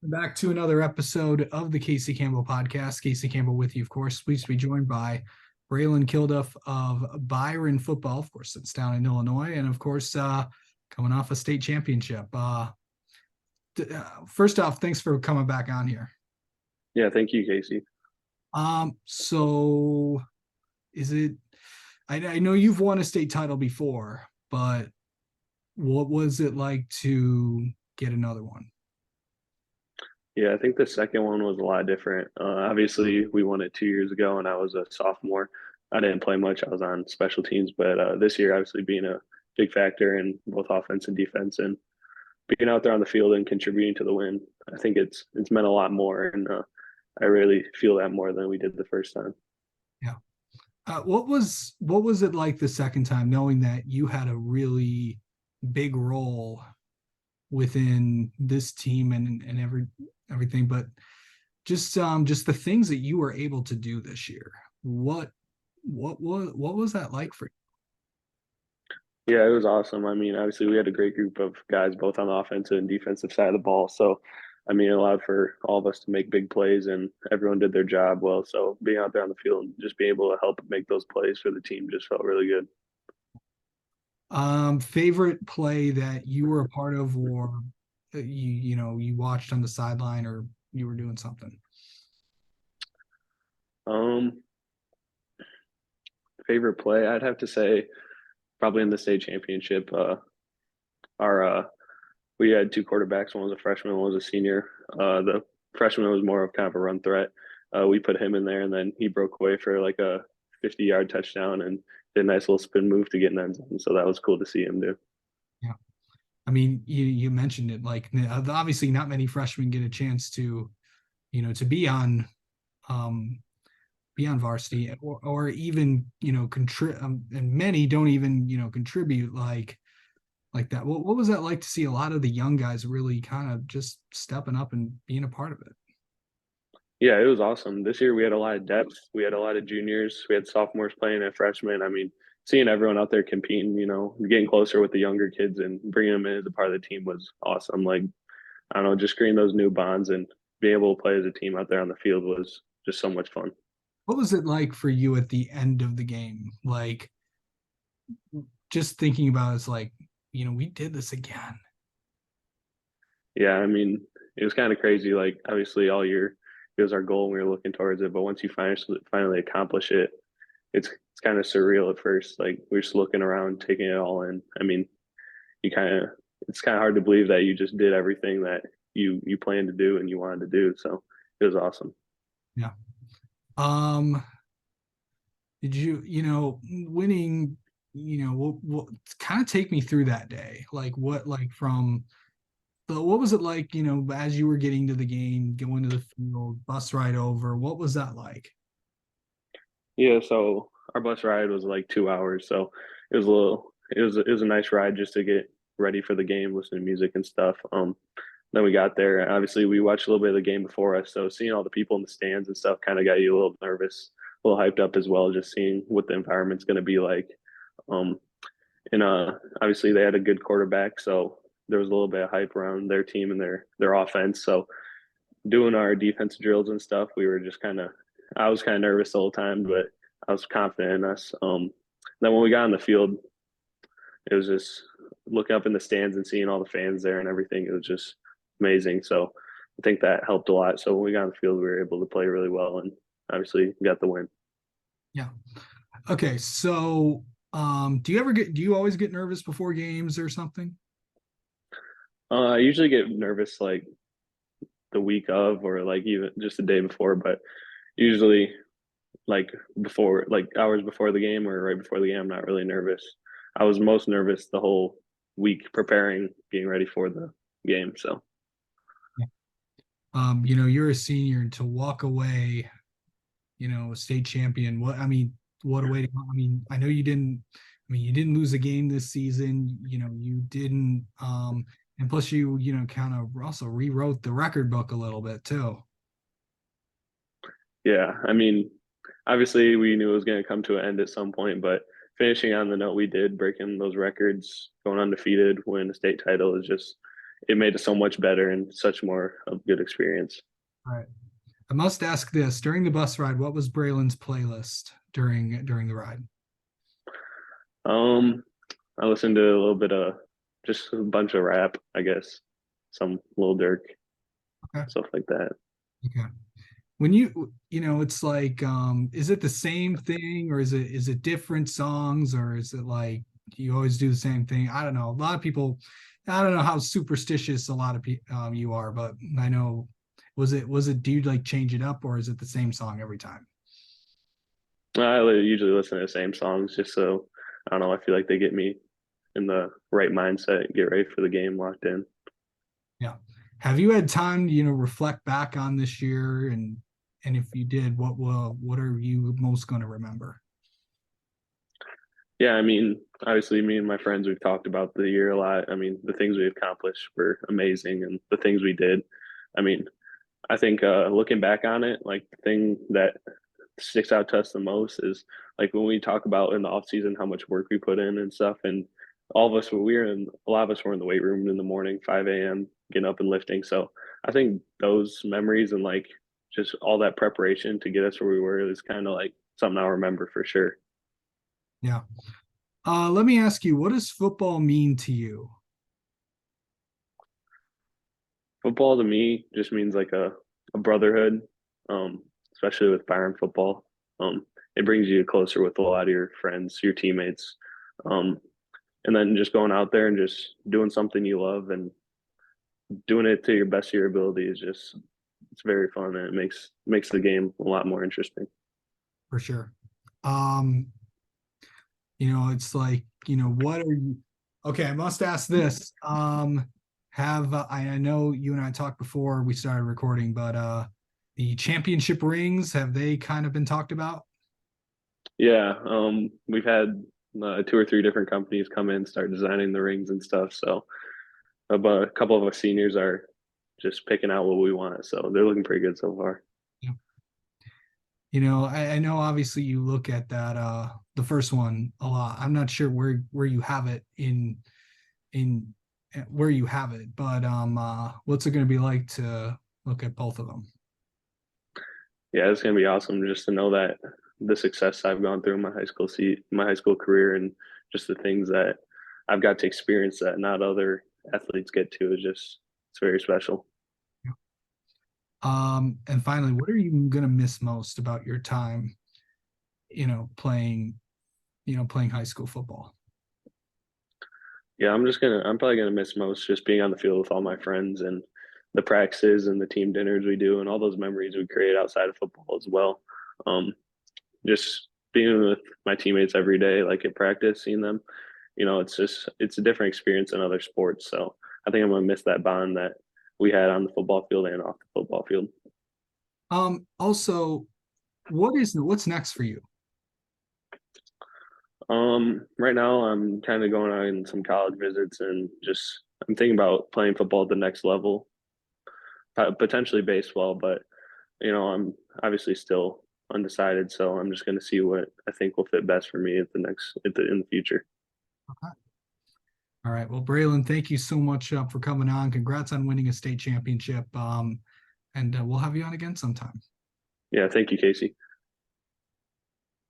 Back to another episode of the Casey Campbell podcast. Casey Campbell with you, of course. Pleased to be joined by Braylon Kilduff of Byron football, of course, it's down in Illinois, and of course, coming off a state championship. First off, thanks for coming back on here. Yeah, thank you, Casey. So is it? I know you've won a state title before, but what was it like to get another one? Yeah, I think the second one was a lot different. Obviously, we won it 2 years ago, and I was a sophomore. I didn't play much. I was on special teams, but this year, obviously, being a big factor in both offense and defense, and being out there on the field and contributing to the win, I think it's meant a lot more, and I really feel that more than we did the first time. Yeah. What was it like the second time, knowing that you had a really big role within this team and everything, but just the things that you were able to do this year. What was that like for Yeah, it was awesome. I mean, obviously, we had a great group of guys both on the offensive and defensive side of the ball. So, I mean, it allowed for all of us to make big plays, and everyone did their job well. So, being out there on the field and just being able to help make those plays for the team just felt really good. you? Favorite play that you were a part of, or that you watched on the sideline, or you were doing something? Um, Favorite play, I'd have to say probably in the state championship. Our We had two quarterbacks. One was a freshman, one was a senior. The freshman was more of kind of a run threat. We put him in there, and then he broke away for like a 50-yard touchdown and did a nice little spin move to get in end zone. So that was cool to see him do. Yeah. I mean, you mentioned it, like obviously not many freshmen get a chance to um be on varsity, or even and many don't even contribute like that. What was that like to see a lot of the young guys really kind of just stepping up and being a part of it? Yeah, it was awesome. This year we had a lot of depth. We had a lot of juniors. We had sophomores playing and freshmen. I mean, seeing everyone out there competing, getting closer with the younger kids and bringing them in as a part of the team was awesome. Like, I don't know, just creating those new bonds and being able to play as a team out there on the field was just so much fun. What was it like for you at the end of the game? Like, just thinking about it's like, we did this again. Yeah, I mean, it was kind of crazy. Like, obviously, all year it was our goal and we were looking towards it. But once you finally accomplish it, it's kind of surreal at first. Like, we're just looking around, taking it all in. I mean, you kind of it's kind of hard to believe that you just did everything that you planned to do and you wanted to do. So it was awesome. Yeah. Um, did winning, what kind of take me through that day? Like what was it like, as you were getting to the game, going to the field, bus ride over? What was that like? Yeah, so our bus ride was like 2 hours, so it was a nice ride just to get ready for the game, listen to music and stuff. Then we got there. Obviously, we watched a little bit of the game before us, so seeing all the people in the stands and stuff kind of got you a little nervous, a little hyped up as well, just seeing what the environment's going to be like. Um, and Obviously they had a good quarterback, so there was a little bit of hype around their team and their offense. So doing our defensive drills and stuff, we were just kind of I was kind of nervous the whole time, but I was confident in us. Then when we got on the field, it was just looking up in the stands and seeing all the fans there and everything. It was just amazing. So I think that helped a lot. So when we got on the field, we were able to play really well and obviously got the win. Yeah. Okay. So, do you always get nervous before games or something? I usually get nervous like the week of or like even just the day before, but usually like before, like hours before the game or right before the game, I'm not really nervous. I was most nervous the whole week preparing, getting ready for the game. So You're a senior, and to walk away, a state champion. What a way to go. I know you didn't lose a game this season. You didn't and plus you kind of also rewrote the record book a little bit too. yeah, I mean, obviously we knew it was going to come to an end at some point, but finishing on the note we did, breaking those records, going undefeated, winning a state title is just it made it so much better and such more of a good experience. All right. I must ask this: during the bus ride, what was Braylon's playlist during the ride? Um, I listened to a little bit of just a bunch of rap, I guess, some Lil Durk, Okay. stuff like that. Okay. When it's like, is it the same thing, or is it different songs, or is it like you always do the same thing? I don't know. A lot of people, I don't know how superstitious a lot of people you are, but I know, do you like change it up, or is it the same song every time? Usually listen to the same songs just so I don't know. I feel like they get me in the right mindset, get ready for the game, locked in. Yeah. Have you had time to, reflect back on this year, and if you did, what are you most going to remember? Yeah, I mean, obviously, me and my friends, we've talked about the year a lot. I mean, the things we accomplished were amazing, and the things we did. I mean, I think looking back on it, like the thing that sticks out to us the most is like when we talk about in the off season how much work we put in and stuff, and all of us we were in a lot of us were in the weight room in the morning, 5 a.m., getting up and lifting. So I think those memories and like just all that preparation to get us where we were is kind of like something I'll remember for sure. Yeah. Let me ask you, what does football mean to you? Football to me just means like a brotherhood, especially with Byron football. It brings you closer with a lot of your friends, your teammates, um, and then just going out there and just doing something you love and doing it to your best of your ability is just it's very fun and it makes the game a lot more interesting. For sure. Um, it's like, what are you? Okay, I must ask this. Have I know you and I talked before we started recording, but the championship rings, have they kind of been talked about? Yeah, we've had two or three different companies come in start designing the rings and stuff. So about a couple of us seniors are just picking out what we want. So they're looking pretty good so far. Yeah. I know obviously you look at that the first one a lot. I'm not sure where you have it in where you have it, but what's it going to be like to look at both of them? Yeah, it's gonna be awesome just to know that the success I've gone through in my high school career, and just the things that I've got to experience that not other athletes get to is just it's very special. And finally, what are you gonna miss most about your time, playing, playing high school football? Yeah, I'm probably gonna miss most just being on the field with all my friends and the practices and the team dinners we do and all those memories we create outside of football as well. Um, just being with my teammates every day, like at practice, seeing them, it's a different experience than other sports. So I think I'm gonna miss that bond that we had on the football field and off the football field. Also, what's next for you? Right now I'm kind of going on some college visits and just I'm thinking about playing football at the next level, potentially baseball, but I'm obviously still undecided, so I'm just going to see what I think will fit best for me in the future. Okay. All right. Well, Braylon, thank you so much for coming on. Congrats on winning a state championship. And we'll have you on again sometime. Yeah, thank you, Casey.